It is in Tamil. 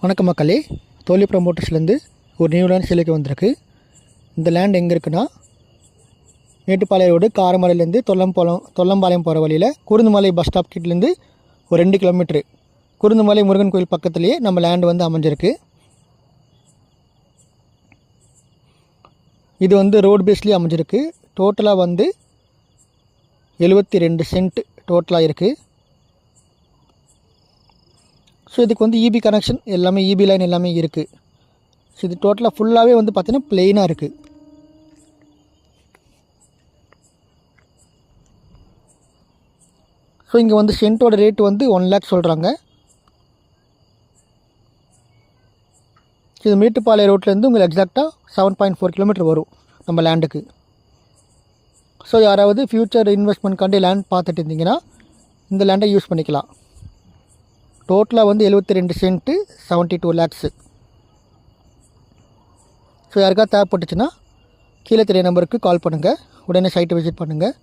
வணக்கம் மக்களே, தோல்வி ப்ரமோட்டர்ஸ்லேருந்து ஒரு நியூ லேண்ட் சேலுக்கு வந்திருக்கு. இந்த லேண்ட் எங்கே இருக்குன்னா, மேட்டுப்பாளையம் ரோடு காரமடையிலேருந்து தொல்லம்பாளையம் போகிற வழியில் குருந்துமலை பஸ் ஸ்டாப் கிட்டேருந்து ஒரு 2 கிலோமீட்ரு குருந்துமலை முருகன் கோயில் பக்கத்துலேயே நம்ம லேண்டு வந்து அமைஞ்சிருக்கு. இது வந்து ரோடு பேஸ்லேயே அமைஞ்சிருக்கு. டோட்டலாக வந்து 72 சென்ட் டோட்டலாக இருக்குது. ஸோ இதுக்கு வந்து இபி கனெக்ஷன் எல்லாமே, இபி லைன் எல்லாமே இருக்குது. ஸோ இது டோட்டலாக ஃபுல்லாகவே வந்து பார்த்திங்கன்னா ப்ளெயினாக இருக்குது. ஸோ இங்கே வந்து சென்ட்டோட ரேட்டு வந்து 1 lakh சொல்கிறாங்க. இது மேட்டுப்பாளையம் ரோட்லேருந்து உங்களுக்கு எக்ஸாக்டாக 7.4 கிலோமீட்டர் வரும் நம்ம லேண்டுக்கு. ஸோ யாராவது ஃப்யூச்சர் இன்வெஸ்ட்மெண்ட்காண்டி லேண்ட் பார்த்துட்டு இருந்தீங்கன்னா இந்த லேண்டை யூஸ் பண்ணிக்கலாம். டோட்டலாக வந்து 72 சென்ட்டு 72 lakhs. ஸோ யாருக்காவது தேவைப்பட்டுச்சுன்னா கீழே தெரிய நம்பருக்கு கால் பண்ணுங்கள். உடனே சைட்டை விசிட் பண்ணுங்கள்.